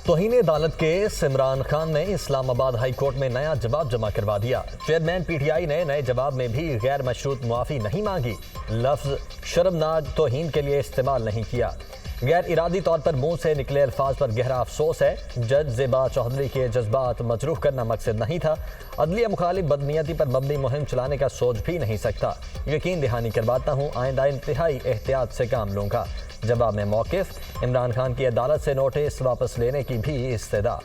तौहीन अदालत केस इमरान खान ने Islamabad high court में नया जवाब जमा करवा दिया। चेयरमैन पीटीआई ने नए जवाब में भी गैर मशरूत मुआफ़ी नहीं मांगी। लफ्ज़ शर्मनाक तौहीन के लिए इस्तेमाल नहीं किया। गैर इरादी तौर पर मुंह से निकले अल्फाज पर गहरा अफसोस है। जज ज़ेबा चौधरी के जज्बात मजरूह करना मकसद नहीं था। अदलिया मुखालिफ बदनीयती पर मबनी मुहिम चलाने का सोच भी नहीं सकता। यकीन दहानी करवाता हूँ आइंदा इंतहाई एहतियात से काम लूँगा। जवाब में मौक़िफ़ इमरान खान की अदालत से नोटिस वापस लेने की भी इस्तदा।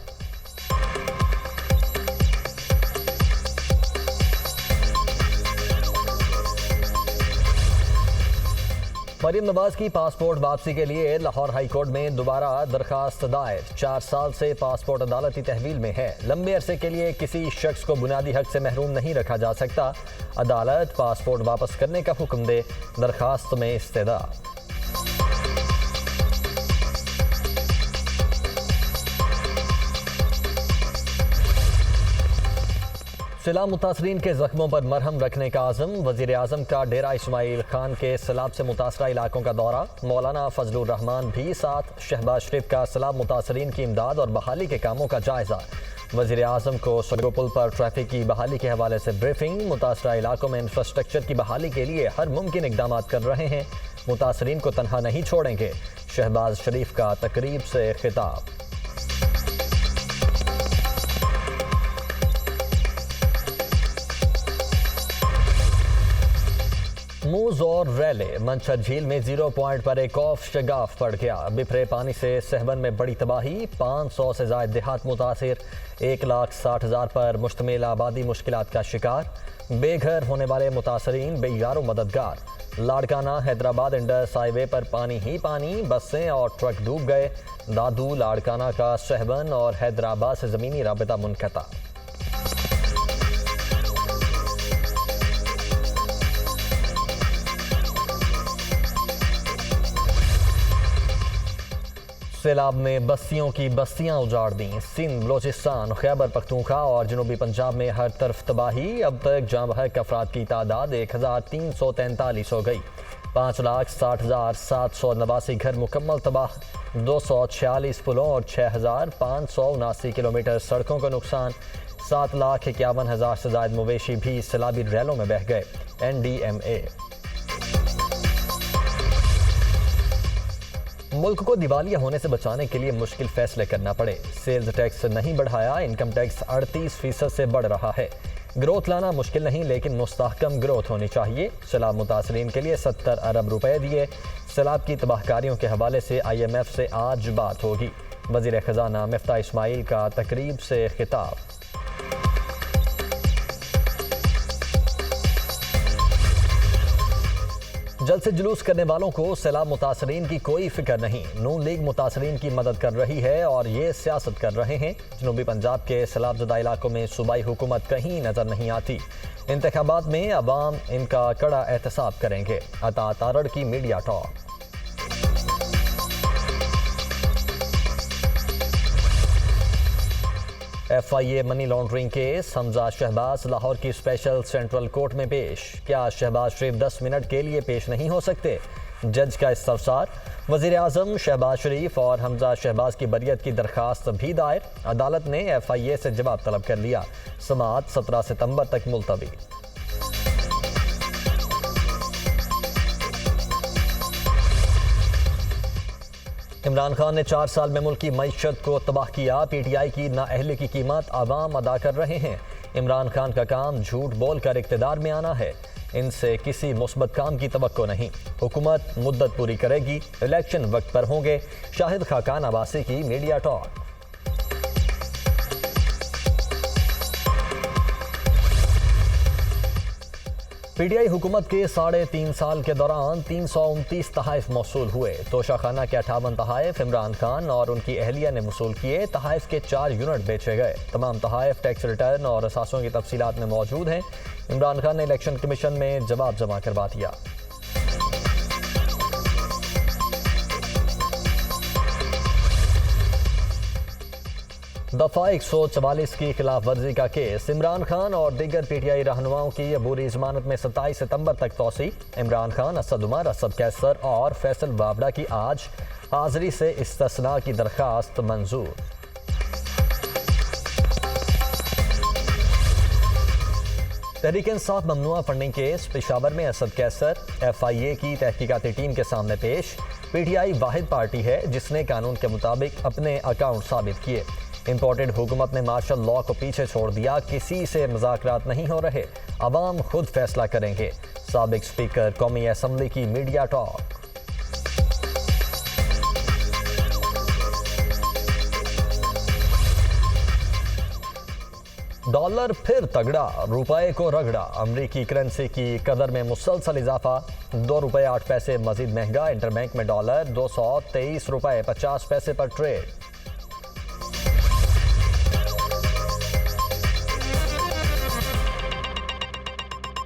मरीम नवाज की पासपोर्ट वापसी के लिए लाहौर हाई कोर्ट में दोबारा दरखास्त दायर। 4 साल से पासपोर्ट अदालती तहवील में है। लंबे अरसे के लिए किसी शख्स को बुनियादी हक से महरूम नहीं रखा जा सकता। अदालत पासपोर्ट वापस करने का हुक्म दे। दरखास्त में इस्तदा। सैलाब मुतासरीन के जख्मों पर मरहम रखने का आज़म। वज़ीर आज़म का डेरा इस्माइल खान के सैलाब से मुतासरा इलाकों का दौरा। मौलाना फजलुर रहमान भी साथ। शहबाज शरीफ का सैलाब मुतासरीन की इमदाद और बहाली के कामों का जायजा। वज़ीर आज़म को सगरो पुल पर ट्रैफिक की बहाली के हवाले से ब्रीफिंग। मुतासरा इलाकों में इंफ्रास्ट्रक्चर की बहाली के लिए हर मुमकिन इकदाम कर रहे हैं। मुतासरीन को तनहा नहीं छोड़ेंगे। शहबाज शरीफ का तकरीब से खिताब। मूज और रैले। मंछर झील में 0 पॉइंट पर एक खौफ शगाफ पड़ गया। बिफरे पानी से सहवन में बड़ी तबाही। 500 से ज्यादा देहात मुतासिर। 1,60,000 पर मुश्तमिल आबादी मुश्किलात का शिकार। बेघर होने वाले मुतासरीन बेयारो मददगार। लाड़काना हैदराबाद इंडस हाईवे पर पानी ही पानी। बसें और ट्रक डूब गए। दादू लाड़काना का सहवन और हैदराबाद से ज़मीनी राबिता मुनक़ता। सैलाब में बस्तियों की बस्तियां उजाड़ दी। सिंध, बलोचिस्तान, खैबर पख्तूनख्वा और जनूबी पंजाब में हर तरफ तबाही। अब तक जाँ बहक अफराद की तादाद 1,343 हो गई। 5,60,789 घर मुकम्मल तबाह। 246 पुलों और 6,579 किलोमीटर सड़कों का नुकसान। 7,51,000 से ज्यादा मवेशी भी सैलाबी रैलों में बह गए। NDMA। मुल्क को दिवालिया होने से बचाने के लिए मुश्किल फैसले करना पड़े। सेल्स टैक्स नहीं बढ़ाया। इनकम टैक्स 38% से बढ़ रहा है। ग्रोथ लाना मुश्किल नहीं, लेकिन मुस्तहकम ग्रोथ होनी चाहिए। सैलाब मुतासरीन के लिए 70 अरब रुपए दिए। सैलाब की तबाहकारियों के हवाले से IMF से आज बात होगी। वज़ीर ख़जाना मिफ्ता इस्माइल का तकरीब से खिताब। जल्द से जुलूस करने वालों को सैलाब मुतासरीन की कोई फिक्र नहीं। नून लीग मुतासरीन की मदद कर रही है और ये सियासत कर रहे हैं। जनूबी पंजाब के सैलाब ज़दा इलाकों में सूबाई हुकूमत कहीं नजर नहीं आती। इंतखाबात में अवाम इनका कड़ा एहतसाब करेंगे। अता तारड़ की media talk. FIA money laundering case. Hamza Shahbaz Lahore की स्पेशल सेंट्रल कोर्ट में पेश। क्या शहबाज शरीफ 10 मिनट के लिए पेश नहीं हो सकते? जज का इस्तफसार। वज़ीर आज़म शहबाज शरीफ और हमजा शहबाज की बरियत की दरखास्त भी दायर। अदालत ने FIA से जवाब तलब कर लिया। समाअत 17 सितंबर तक मुलतवी। इमरान खान ने 4 साल में मुल्क की मईशत को तबाह किया। PTI की नाअहली की कीमत आवाम अदा कर रहे हैं। इमरान खान का काम झूठ बोलकर इक़्तिदार में आना है। इनसे किसी मुस्बत काम की तवक्को नहीं। हुकूमत मुद्दत पूरी करेगी। इलेक्शन वक्त पर होंगे। शाहिद खाकान अब्बासी की मीडिया टॉक। PTI हुकूमत के 3.5 साल के दौरान 329 तहाइफ मौसूल हुए। तोशाखाना के 58 तहाइफ इमरान खान और उनकी अहलिया ने वसूल किए। तहाइफ के 4 यूनिट बेचे गए। तमाम तहाइफ टैक्स रिटर्न और असासों की तफसीलात में मौजूद हैं। इमरान खान ने इलेक्शन कमीशन में जवाब जमा करवा दिया। दफा 144 की खिलाफ वर्जी का केस। इमरान खान और दीगर PTI रहनुमाओं की अबूरी जमानत में 27 सितंबर तक तौसी। इमरान खान, असद उमर, असद कैसर और फैसल वाबड़ा की आज हाजिरी से इस्तिस्ना की दरखास्त मंजूर। तहरीक इंसाफ ममनुआ फंडिंग केस पेशावर में असद कैसर FIA की तहकीकाती टीम के सामने पेश। PTI वाहिद पार्टी है जिसने कानून के मुताबिक अपने अकाउंट साबित किए। इंपोर्टेड हुकूमत ने मार्शल लॉ को पीछे छोड़ दिया, किसी से मुज़ाकरात नहीं हो रहे, अवाम खुद फैसला करेंगे। साबिक स्पीकर कौमी असम्बली की मीडिया टॉक। डॉलर फिर तगड़ा, रुपए को रगड़ा। अमरीकी करेंसी की कदर में मुसलसल इजाफा, 2 रुपये 8 पैसे मजीद महंगा। इंटरबैंक में डॉलर 223 रुपये 50 पैसे पर ट्रेड।